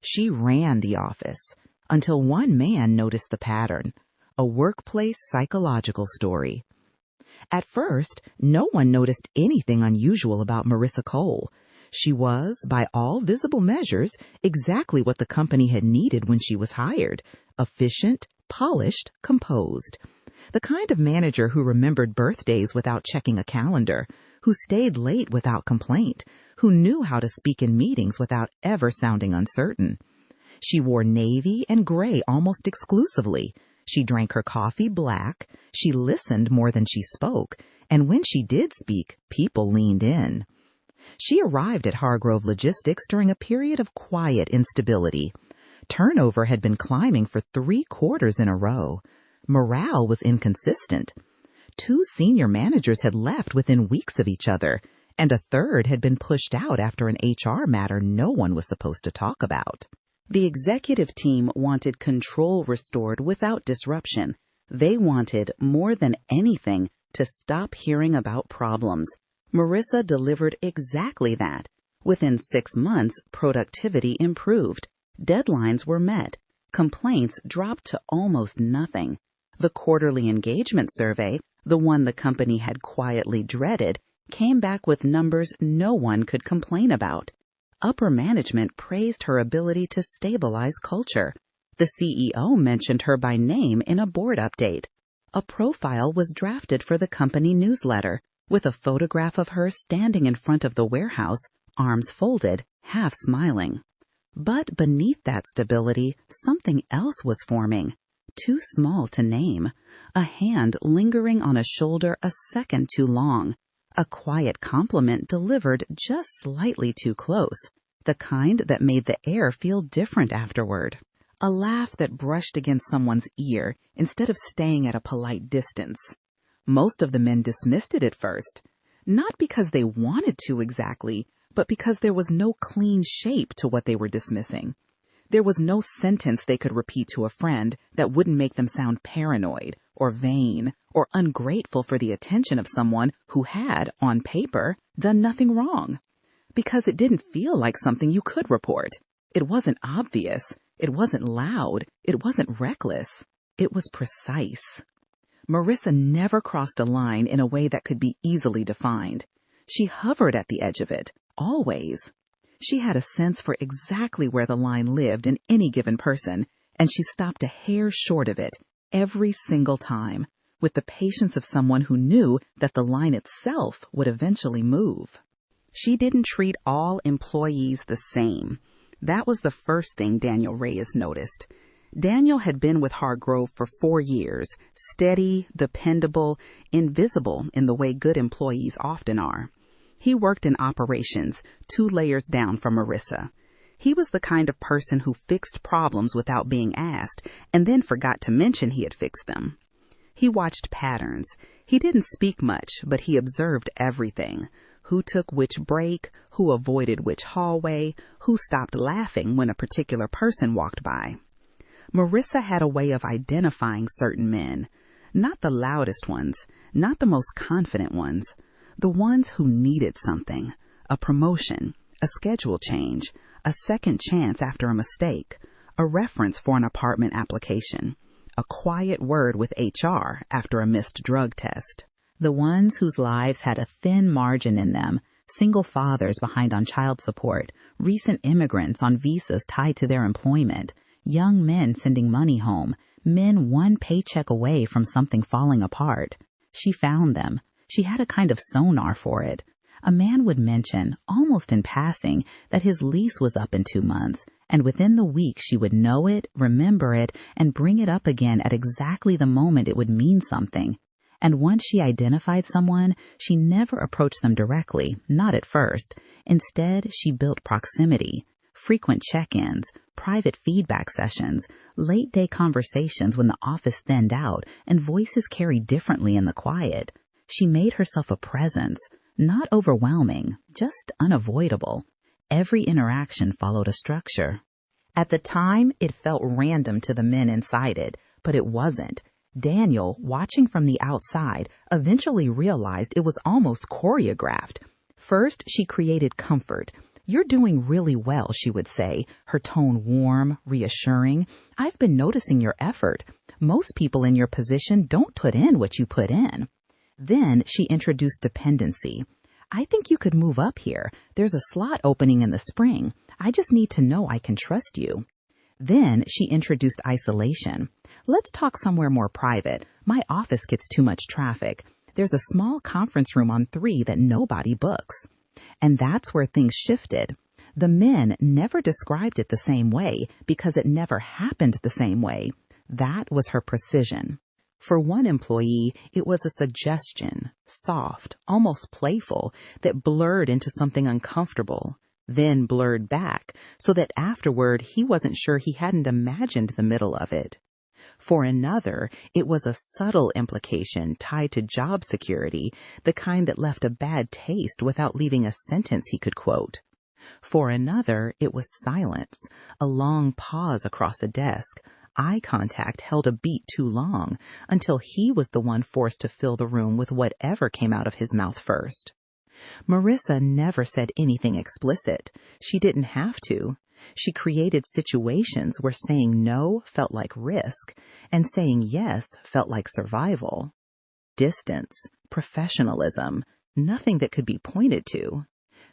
She ran the office until one man noticed the pattern, a workplace psychological story. At first, no one noticed anything unusual about Marissa Cole. She was, by all visible measures, exactly what the company had needed when she was hired: efficient, polished, composed. The kind of manager who remembered birthdays without checking a calendar, who stayed late without complaint, who knew how to speak in meetings without ever sounding uncertain. She wore navy and gray almost exclusively. She drank her coffee black. She listened more than she spoke. And when she did speak, people leaned in. She arrived at Hargrove Logistics during a period of quiet instability. Turnover had been climbing for 3 quarters in a row. Morale was inconsistent. 2 senior managers had left within weeks of each other, and a third had been pushed out after an HR matter no one was supposed to talk about. The executive team wanted control restored without disruption. They wanted, more than anything, to stop hearing about problems. Marissa delivered exactly that. Within 6 months, productivity improved. Deadlines were met. Complaints dropped to almost nothing. The quarterly engagement survey, the one the company had quietly dreaded, came back with numbers no one could complain about. Upper management praised her ability to stabilize culture. The CEO mentioned her by name in a board update. A profile was drafted for the company newsletter, with a photograph of her standing in front of the warehouse, arms folded, half smiling. But beneath that stability, something else was forming. Too small to name. A hand lingering on a shoulder a second too long. A quiet compliment delivered just slightly too close. The kind that made the air feel different afterward. A laugh that brushed against someone's ear instead of staying at a polite distance. Most of the men dismissed it at first. Not because they wanted to exactly, but because there was no clean shape to what they were dismissing. There was no sentence they could repeat to a friend that wouldn't make them sound paranoid or vain or ungrateful for the attention of someone who had, on paper, done nothing wrong. Because it didn't feel like something you could report. It wasn't obvious. It wasn't loud. It wasn't reckless. It was precise. Marissa never crossed a line in a way that could be easily defined. She hovered at the edge of it, always. She had a sense for exactly where the line lived in any given person, and she stopped a hair short of it every single time, with the patience of someone who knew that the line itself would eventually move. She didn't treat all employees the same. That was the first thing Daniel Reyes noticed. Daniel had been with Hargrove for 4 years, steady, dependable, invisible in the way good employees often are. He worked in operations, 2 layers down from Marissa. He was the kind of person who fixed problems without being asked and then forgot to mention he had fixed them. He watched patterns. He didn't speak much, but he observed everything. Who took which break, who avoided which hallway, who stopped laughing when a particular person walked by. Marissa had a way of identifying certain men. Not the loudest ones, not the most confident ones. The ones who needed something, a promotion, a schedule change, a second chance after a mistake, a reference for an apartment application, a quiet word with HR after a missed drug test. The ones whose lives had a thin margin in them, single fathers behind on child support, recent immigrants on visas tied to their employment, young men sending money home, men 1 paycheck away from something falling apart. She found them. She had a kind of sonar for it. A man would mention, almost in passing, that his lease was up in 2 months, and within the week she would know it, remember it, and bring it up again at exactly the moment it would mean something. And once she identified someone, she never approached them directly, not at first. Instead, she built proximity, frequent check-ins, private feedback sessions, late-day conversations when the office thinned out and voices carried differently in the quiet. She made herself a presence, not overwhelming, just unavoidable. Every interaction followed a structure. At the time, it felt random to the men inside it, but it wasn't. Daniel, watching from the outside, eventually realized it was almost choreographed. First, she created comfort. "You're doing really well," she would say, her tone warm, reassuring. "I've been noticing your effort. Most people in your position don't put in what you put in." Then she introduced dependency. "I think you could move up here. There's a slot opening in the spring. I just need to know I can trust you." Then she introduced isolation. "Let's talk somewhere more private. My office gets too much traffic. There's a small conference room on 3 that nobody books." And that's where things shifted. The men never described it the same way because it never happened the same way. That was her precision. For one employee, it was a suggestion, soft, almost playful, that blurred into something uncomfortable, then blurred back, so that afterward he wasn't sure he hadn't imagined the middle of it. For another, it was a subtle implication tied to job security, the kind that left a bad taste without leaving a sentence he could quote. For another, it was silence, a long pause across a desk, eye contact held a beat too long, until he was the one forced to fill the room with whatever came out of his mouth first. Marissa never said anything explicit. She didn't have to. She created situations where saying no felt like risk, and saying yes felt like survival. Distance, professionalism, nothing that could be pointed to.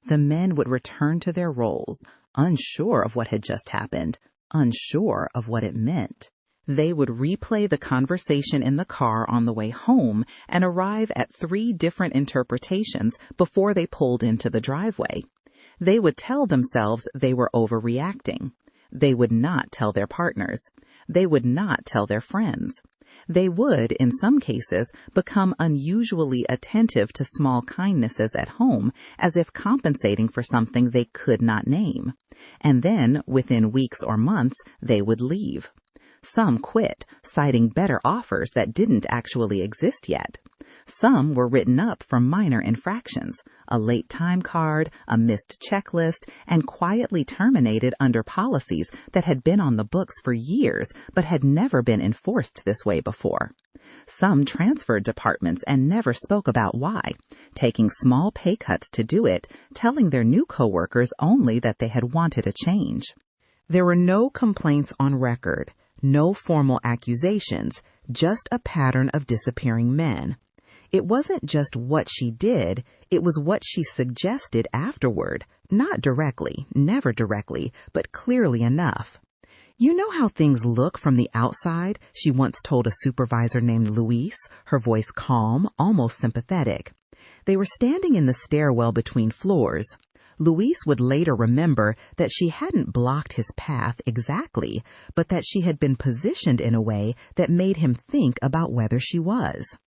The men would return to their roles, unsure of what had just happened, unsure of what it meant. They would replay the conversation in the car on the way home and arrive at 3 different interpretations before they pulled into the driveway. They would tell themselves they were overreacting. They would not tell their partners. They would not tell their friends. They would, in some cases, become unusually attentive to small kindnesses at home, as if compensating for something they could not name. And then, within weeks or months, they would leave. Some quit, citing better offers that didn't actually exist yet. Some were written up for minor infractions, a late time card, a missed checklist, and quietly terminated under policies that had been on the books for years but had never been enforced this way before. Some transferred departments and never spoke about why, taking small pay cuts to do it, telling their new coworkers only that they had wanted a change. There were no complaints on record, no formal accusations, just a pattern of disappearing men. It wasn't just what she did, it was what she suggested afterward, not directly, never directly, but clearly enough. "You know how things look from the outside," she once told a supervisor named Luis, her voice calm, almost sympathetic. They were standing in the stairwell between floors. Luis would later remember that she hadn't blocked his path exactly, but that she had been positioned in a way that made him think about whether she was.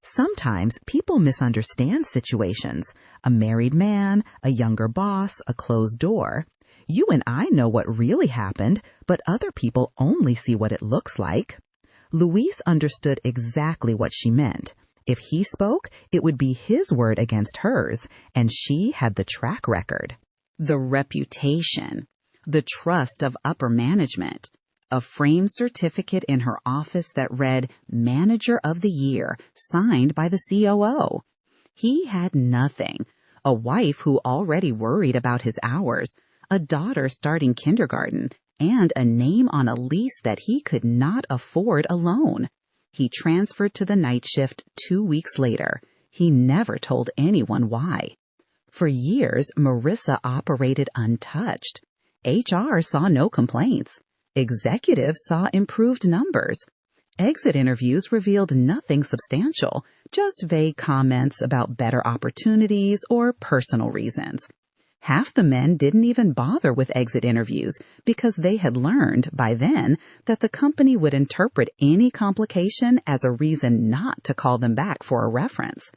Sometimes people misunderstand situations. A married man, a younger boss, a closed door. You and I know what really happened, but other people only see what it looks like. Luis understood exactly what she meant. If he spoke, it would be his word against hers, and she had the track record. The reputation, the trust of upper management. A framed certificate in her office that read Manager of the Year, signed by the COO. He had nothing. A wife who already worried about his hours, a daughter starting kindergarten, and a name on a lease that he could not afford alone. He transferred to the night shift 2 weeks later. He never told anyone why. For years, Marissa operated untouched. HR saw no complaints. Executives saw improved numbers. Exit interviews revealed nothing substantial, just vague comments about better opportunities or personal reasons. Half the men didn't even bother with exit interviews because they had learned by then that the company would interpret any complication as a reason not to call them back for a reference.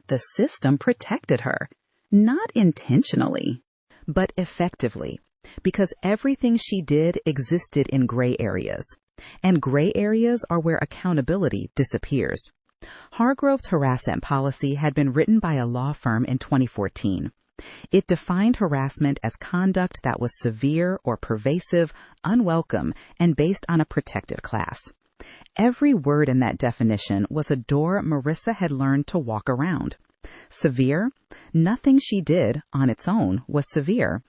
The system protected her, not intentionally, but effectively. Because everything she did existed in gray areas, and gray areas are where accountability disappears. Hargrove's harassment policy had been written by a law firm in 2014. It defined harassment as conduct that was severe or pervasive, unwelcome, and based on a protected class. Every word in that definition was a door Marissa had learned to walk around. Severe? Nothing she did on its own was severe.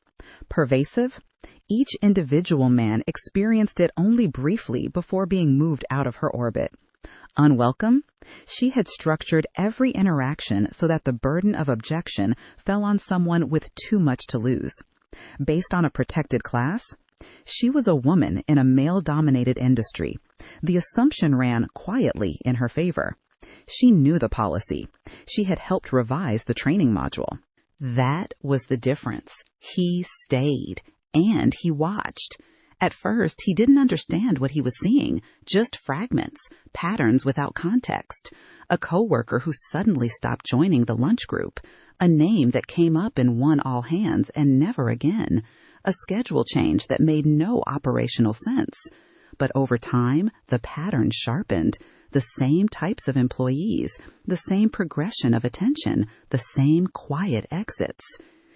Pervasive? Each individual man experienced it only briefly before being moved out of her orbit. Unwelcome? She had structured every interaction so that the burden of objection fell on someone with too much to lose. Based on a protected class? She was a woman in a male-dominated industry. The assumption ran quietly in her favor. She knew the policy. She had helped revise the training module. That was the difference. He stayed, and he watched. At first, he didn't understand what he was seeing, just fragments, patterns without context. A coworker who suddenly stopped joining the lunch group, a name that came up in one all hands and never again, a schedule change that made no operational sense. But over time, the pattern sharpened. The same types of employees, the same progression of attention, the same quiet exits.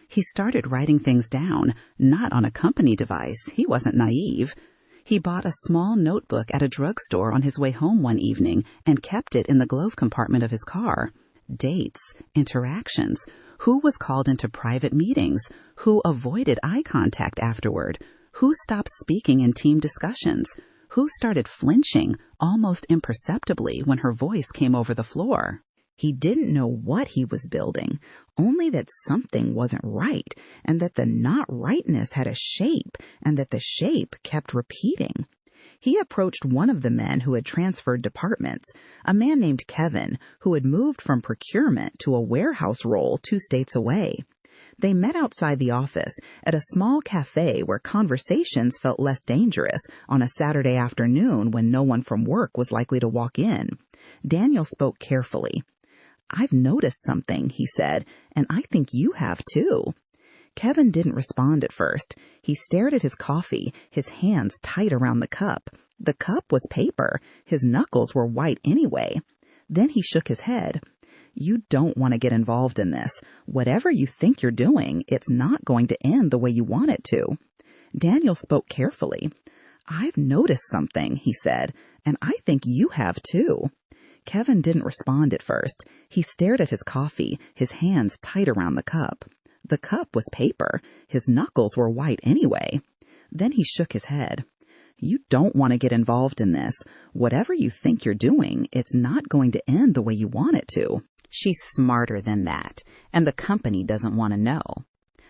He started writing things down, not on a company device. He wasn't naive. He bought a small notebook at a drugstore on his way home one evening and kept it in the glove compartment of his car. Dates, interactions, who was called into private meetings, who avoided eye contact afterward, who stopped speaking in team discussions, who started flinching almost imperceptibly when her voice came over the floor. He didn't know what he was building, only that something wasn't right, and that the not rightness had a shape, and that the shape kept repeating. He approached one of the men who had transferred departments, a man named Kevin, who had moved from procurement to a warehouse role 2 states away. They met outside the office at a small cafe where conversations felt less dangerous on a Saturday afternoon when no one from work was likely to walk in. Daniel spoke carefully. "I've noticed something," he said, "and I think you have too." Kevin didn't respond at first. He stared at his coffee, his hands tight around the cup. The cup was paper. His knuckles were white anyway. Then he shook his head. "You don't want to get involved in this. Whatever you think you're doing, it's not going to end the way you want it to." Daniel spoke carefully. "I've noticed something," he said, "and I think you have too." Kevin didn't respond at first. He stared at his coffee, his hands tight around the cup. The cup was paper. His knuckles were white anyway. Then he shook his head. "You don't want to get involved in this. Whatever you think you're doing, it's not going to end the way you want it to. She's smarter than that, and the company doesn't want to know."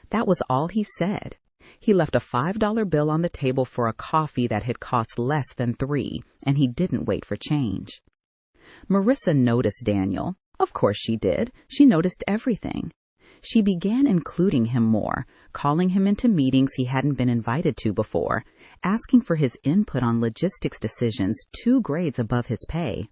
That was all he said. He left a $5 bill on the table for a coffee that had cost less than $3, and he didn't wait for change. Marissa noticed Daniel. Of course she did. She noticed everything. She began including him more, calling him into meetings he hadn't been invited to before, asking for his input on logistics decisions 2 grades above his pay,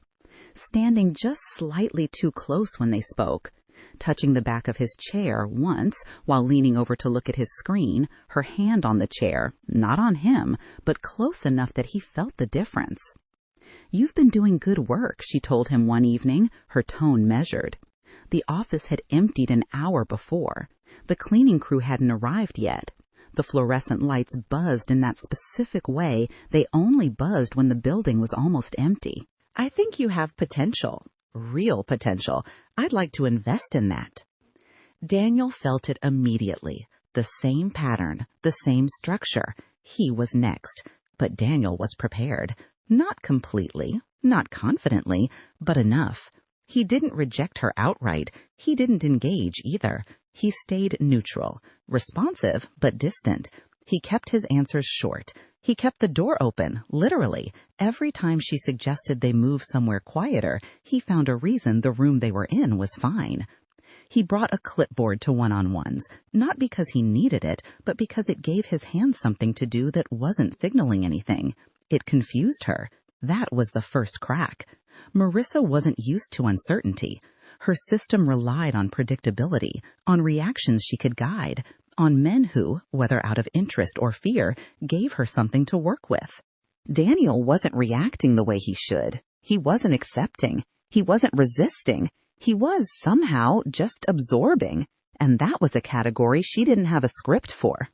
standing just slightly too close when they spoke, touching the back of his chair once while leaning over to look at his screen, her hand on the chair, not on him, but close enough that he felt the difference. "You've been doing good work," she told him one evening, her tone measured. The office had emptied an hour before. The cleaning crew hadn't arrived yet. The fluorescent lights buzzed in that specific way they only buzzed when the building was almost empty. "I think you have potential, real potential. I'd like to invest in that." Daniel felt it immediately. The same pattern, the same structure. He was next. But Daniel was prepared. Not completely, not confidently, but enough. He didn't reject her outright. He didn't engage either. He stayed neutral, responsive but distant. He kept his answers short. He kept the door open, literally. Every time she suggested they move somewhere quieter, he found a reason the room they were in was fine. He brought a clipboard to one-on-ones, not because he needed it, but because it gave his hand something to do that wasn't signaling anything. It confused her. That was the first crack. Marissa wasn't used to uncertainty. Her system relied on predictability, on reactions she could guide, on men who, whether out of interest or fear, gave her something to work with. Daniel wasn't reacting the way he should. He wasn't accepting. He wasn't resisting. He was, somehow, just absorbing. And that was a category she didn't have a script for.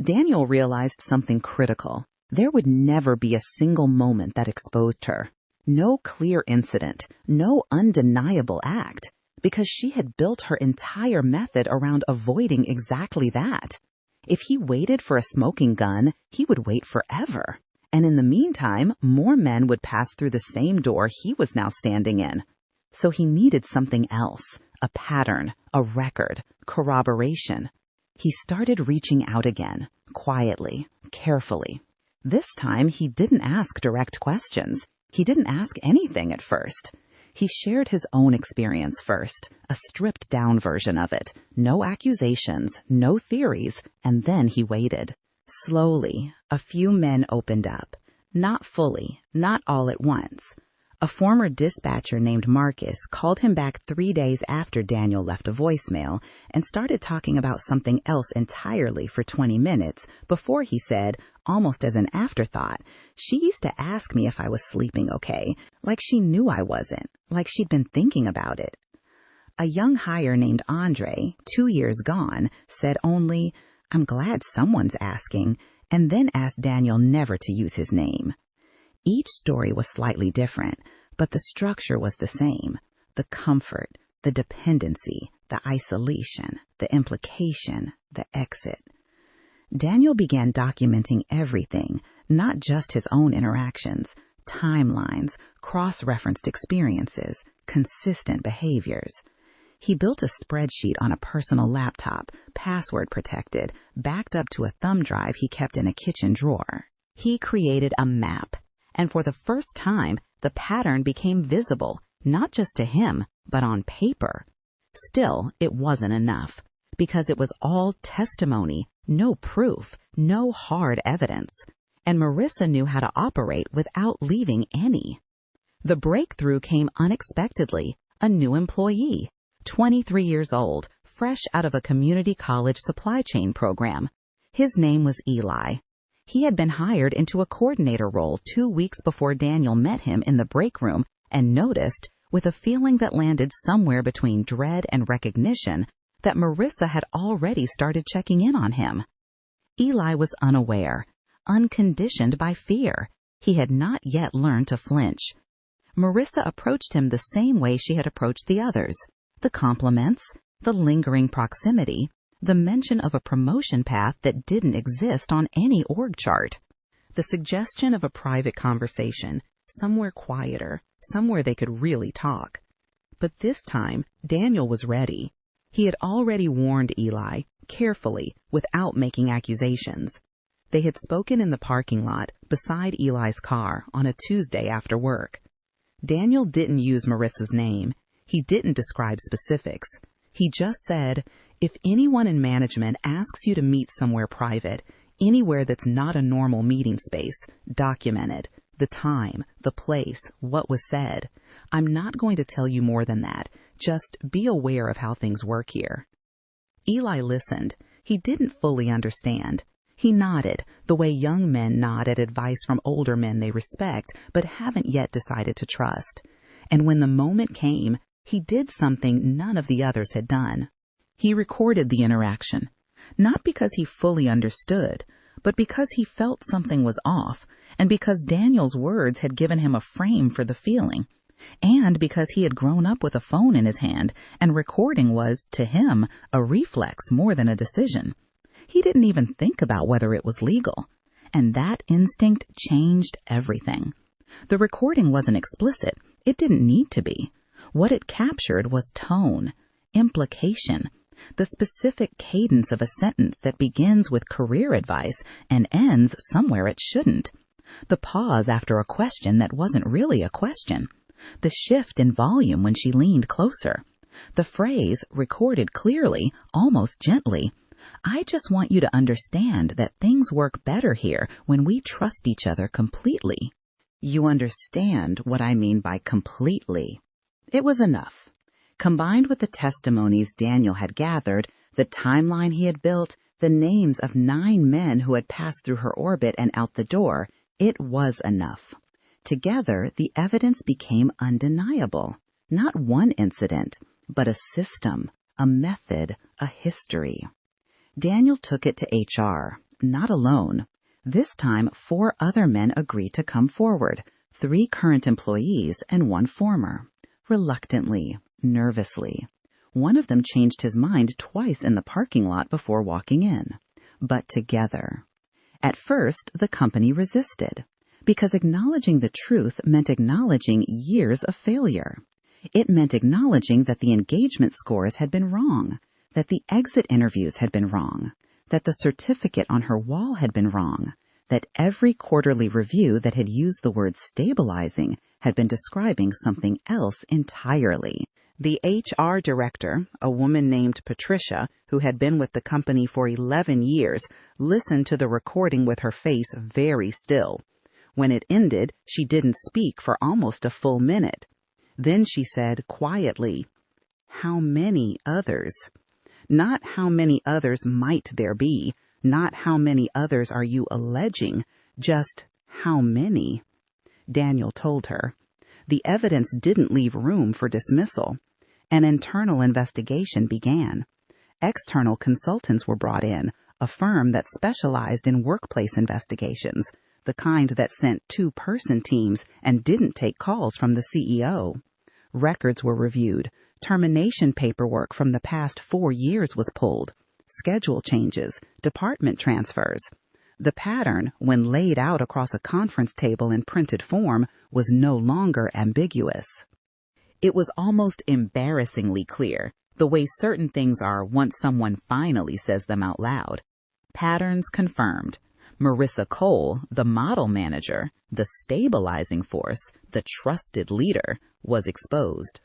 Daniel realized something critical. There would never be a single moment that exposed her. No clear incident, no undeniable act, because she had built her entire method around avoiding exactly that. If he waited for a smoking gun, he would wait forever. And in the meantime, more men would pass through the same door he was now standing in. So he needed something else, a pattern, a record, corroboration. He started reaching out again, quietly, carefully. This time, he didn't ask direct questions. He didn't ask anything at first. He shared his own experience first, a stripped-down version of it. No accusations, no theories, and then he waited. Slowly, a few men opened up. Not fully, not all at once. A former dispatcher named Marcus called him back 3 days after Daniel left a voicemail and started talking about something else entirely for 20 minutes before he said, almost as an afterthought, "She used to ask me if I was sleeping okay, like she knew I wasn't, like she'd been thinking about it." A young hire named Andre, 2 years gone, said only, "I'm glad someone's asking," and then asked Daniel never to use his name. Each story was slightly different, but the structure was the same. The comfort, the dependency, the isolation, the implication, the exit. Daniel began documenting everything, not just his own interactions, timelines, cross-referenced experiences, consistent behaviors. He built a spreadsheet on a personal laptop, password protected, backed up to a thumb drive he kept in a kitchen drawer. He created a map. And for the first time, the pattern became visible, not just to him, but on paper. Still, it wasn't enough, because it was all testimony, no proof, no hard evidence. And Marissa knew how to operate without leaving any. The breakthrough came unexpectedly, a new employee, 23 years old, fresh out of a community college supply chain program. His name was Eli. He had been hired into a coordinator role 2 weeks before Daniel met him in the break room and noticed, with a feeling that landed somewhere between dread and recognition, that Marissa had already started checking in on him. Eli was unaware, unconditioned by fear. He had not yet learned to flinch. Marissa approached him the same way she had approached the others. The compliments, the lingering proximity, the mention of a promotion path that didn't exist on any org chart. The suggestion of a private conversation, somewhere quieter, somewhere they could really talk. But this time, Daniel was ready. He had already warned Eli, carefully, without making accusations. They had spoken in the parking lot, beside Eli's car, on a Tuesday after work. Daniel didn't use Marissa's name. He didn't describe specifics. He just said, "If anyone in management asks you to meet somewhere private, anywhere that's not a normal meeting space, document it. The time, the place, what was said. I'm not going to tell you more than that. Just be aware of how things work here." Eli listened. He didn't fully understand. He nodded, the way young men nod at advice from older men they respect but haven't yet decided to trust. And when the moment came, he did something none of the others had done. He recorded the interaction, not because he fully understood, but because he felt something was off, and because Daniel's words had given him a frame for the feeling, and because he had grown up with a phone in his hand, and recording was, to him, a reflex more than a decision. He didn't even think about whether it was legal, and that instinct changed everything. The recording wasn't explicit. It didn't need to be. What it captured was tone, implication, the specific cadence of a sentence that begins with career advice and ends somewhere it shouldn't. The pause after a question that wasn't really a question. The shift in volume when she leaned closer. The phrase, recorded clearly, almost gently, "I just want you to understand that things work better here when we trust each other completely." You understand what I mean by completely. It was enough. Combined with the testimonies Daniel had gathered, the timeline he had built, the names of 9 men who had passed through her orbit and out the door, it was enough. Together, the evidence became undeniable. Not one incident, but a system, a method, a history. Daniel took it to HR, not alone. This time, 4 other men agreed to come forward, 3 current employees and 1 former. Reluctantly, nervously. One of them changed his mind twice in the parking lot before walking in. but together. At first, the company resisted, because acknowledging the truth meant acknowledging years of failure. It meant acknowledging that the engagement scores had been wrong, that the exit interviews had been wrong, that the certificate on her wall had been wrong, that every quarterly review that had used the word stabilizing had been describing something else entirely. The HR director, a woman named Patricia, who had been with the company for 11 years, listened to the recording with her face very still. When it ended, she didn't speak for almost a full minute. Then she said quietly, "How many others?" Not how many others might there be, not how many others are you alleging, just how many. Daniel told her. The evidence didn't leave room for dismissal. An internal investigation began. External consultants were brought in, a firm that specialized in workplace investigations, the kind that sent two-person teams and didn't take calls from the CEO. Records were reviewed. Termination paperwork from the past 4 years was pulled. Schedule changes, department transfers. The pattern, when laid out across a conference table in printed form, was no longer ambiguous. It was almost embarrassingly clear, the way certain things are once someone finally says them out loud. Patterns confirmed. Marissa Cole, the model manager, the stabilizing force, the trusted leader, was exposed.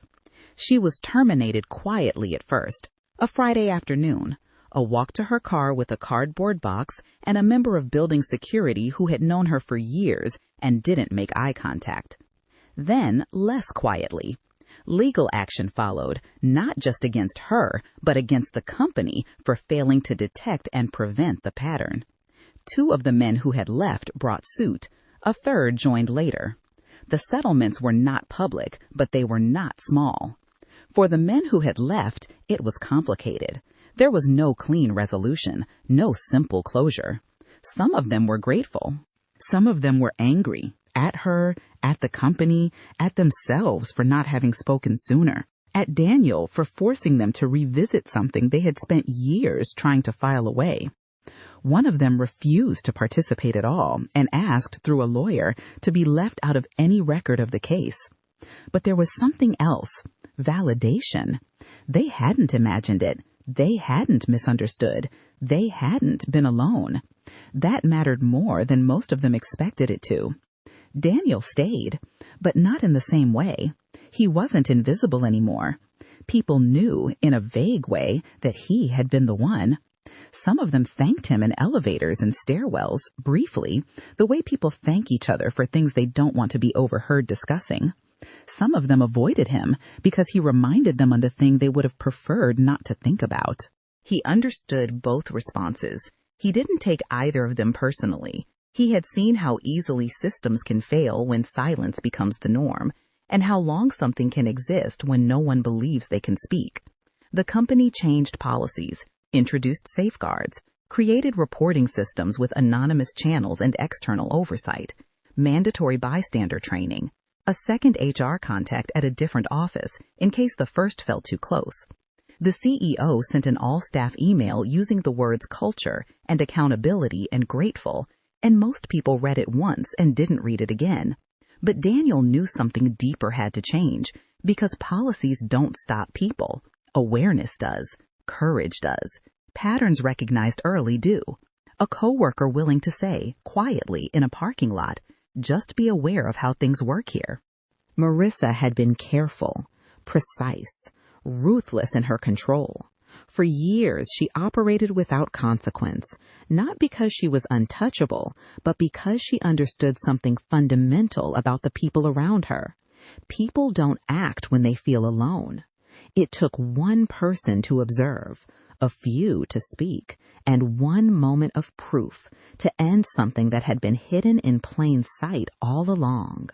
She was terminated quietly at first, a Friday afternoon, a walk to her car with a cardboard box and a member of building security who had known her for years and didn't make eye contact. Then, less quietly, legal action followed, not just against her, but against the company for failing to detect and prevent the pattern. 2 of the men who had left brought suit. A third joined later. The settlements were not public, but they were not small. For the men who had left, it was complicated. There was no clean resolution, no simple closure. Some of them were grateful. Some of them were angry, at her, at the company, at themselves for not having spoken sooner, at Daniel for forcing them to revisit something they had spent years trying to file away. One of them refused to participate at all and asked through a lawyer to be left out of any record of the case. But there was something else, validation. They hadn't imagined it. They hadn't misunderstood. They hadn't been alone. That mattered more than most of them expected it to. Daniel stayed, but not in the same way. He wasn't invisible anymore. People knew, in a vague way, that he had been the one. Some of them thanked him in elevators and stairwells, briefly, the way people thank each other for things they don't want to be overheard discussing. Some of them avoided him because he reminded them of the thing they would have preferred not to think about. He understood both responses. He didn't take either of them personally. He had seen how easily systems can fail when silence becomes the norm, and how long something can exist when no one believes they can speak. The company changed policies, introduced safeguards, created reporting systems with anonymous channels and external oversight, mandatory bystander training, a second HR contact at a different office in case the first felt too close. The CEO sent an all-staff email using the words culture and accountability and grateful, and most people read it once and didn't read it again. But Daniel knew something deeper had to change, because policies don't stop people. Awareness does. Courage does. Patterns recognized early do. A coworker willing to say, quietly in a parking lot, just be aware of how things work here. Marissa had been careful, precise, ruthless in her control. For years, she operated without consequence, not because she was untouchable, but because she understood something fundamental about the people around her. People don't act when they feel alone. It took one person to observe, a few to speak, and one moment of proof to end something that had been hidden in plain sight all along.